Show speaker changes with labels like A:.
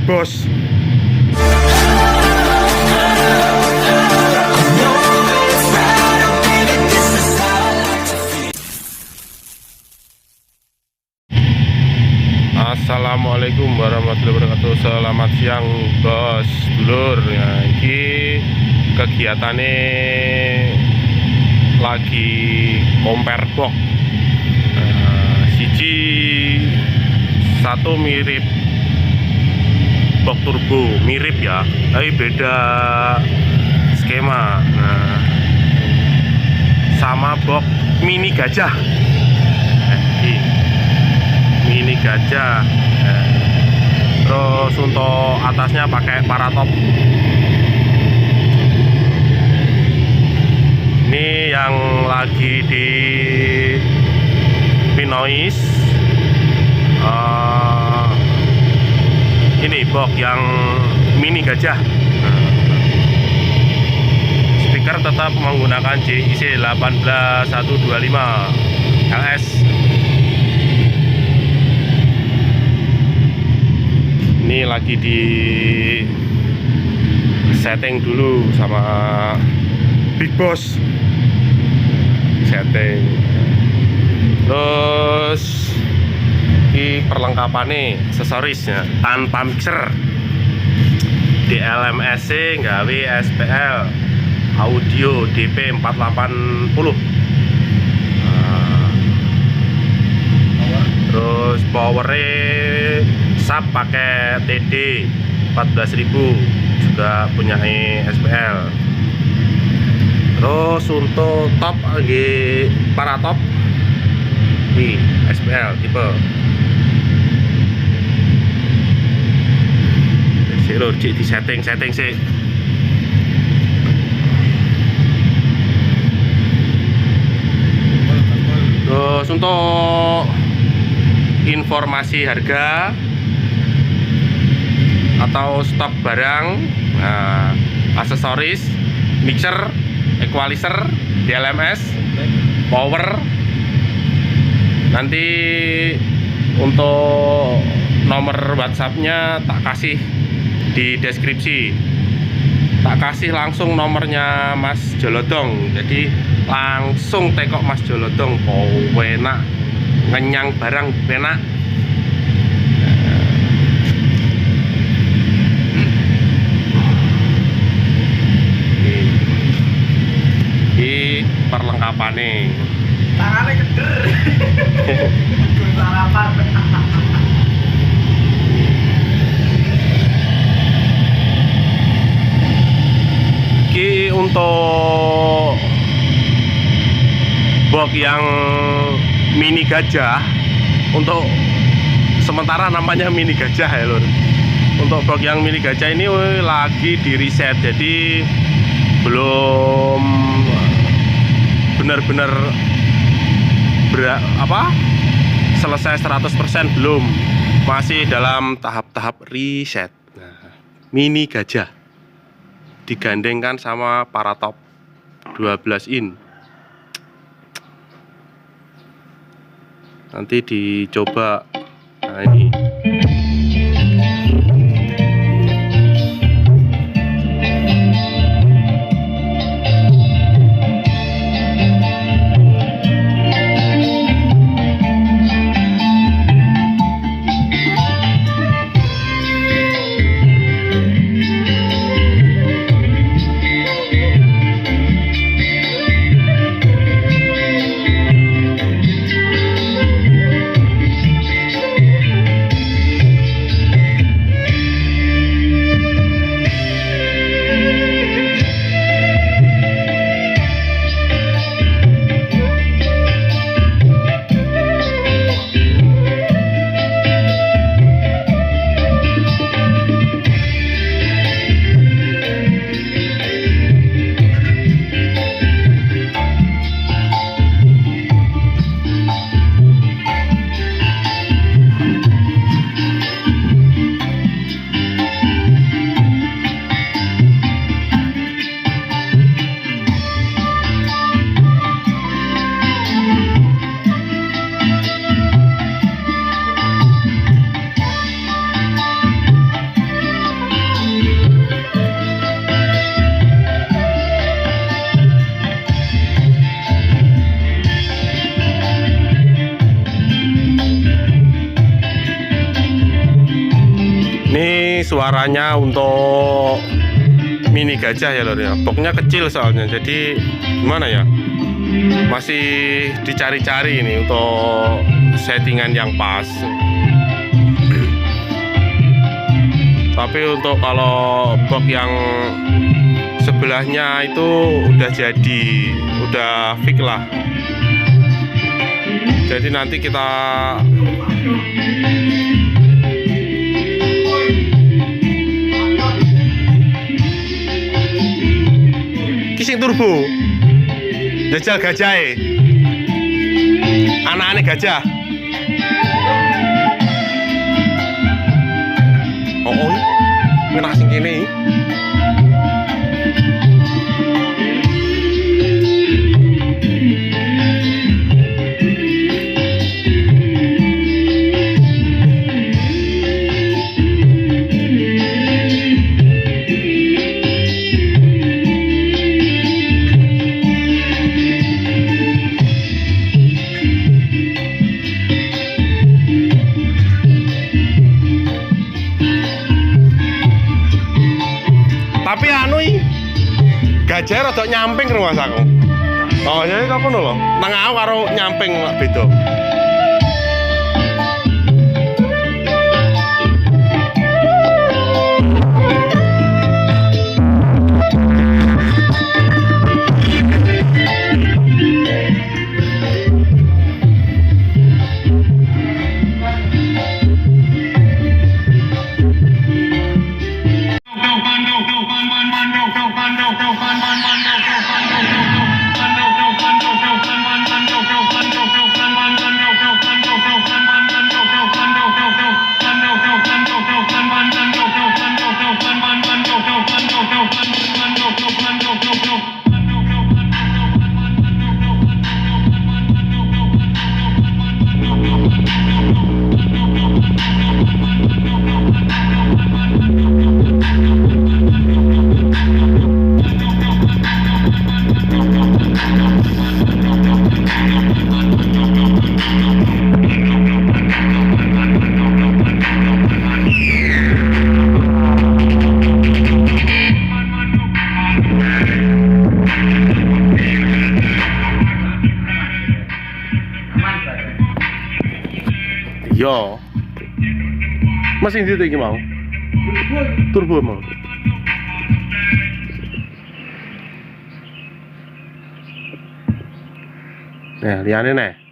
A: Big Boss. Assalamualaikum warahmatullahi wabarakatuh. Selamat siang bos dulur ya, ini kegiatannya lagi compare box siji satu mirip box turbo, mirip ya, tapi beda skema. Nah, sama box mini gajah, mini gajah. Terus untuk atasnya pakai paratop. Ini yang lagi di Pinois. Ini box yang mini gajah. Speaker tetap menggunakan JIC 18125 LS. Ini lagi di setting dulu sama Big Boss, setting. Terus ini perlengkapannya, aksesorisnya tanpa mixer, DLMSC nggawe SPL, audio DP 480. Terus powernya sub pakai TD 14.000, juga punya SPL. Terus untuk top lagi paratop di SPL tipe di setting sih. Terus untuk informasi harga atau stok barang, nah, aksesoris, mixer, equalizer, DLMS, power. Nanti untuk nomor WhatsAppnya tak kasih di deskripsi. Tak kasih langsung nomornya Mas Jolodong. Jadi langsung tekok Mas Jolodong. Oh, enak, ngenyang barang enak. Perlengkapannya
B: tangannya geder. Sarapan.
A: Ki untuk box yang mini gajah, untuk sementara namanya mini gajah ya lur. Untuk box yang mini gajah ini lagi di reset, jadi belum benar-benar selesai 100%, belum, masih dalam tahap-tahap reset. Nah, mini gajah digandengkan sama paratop 12 in. Nanti dicoba. Nah, ini suaranya untuk mini gajah ya lor ya. Boxnya kecil soalnya, jadi gimana ya, masih dicari-cari ini untuk settingan yang pas. Tapi untuk kalau box yang sebelahnya itu udah jadi, udah fix lah. Jadi nanti kita kising turbo jajal gajah, anak-anak gajah. Oh, ngenak sing kene. Tapi anu gajah rada nyamping rumah aku. Oh, jadi kok ngono lho. Nang aku karo nyamping lak beda. Yo, mesin itu iki mau turbo mau. Nah, liane nih.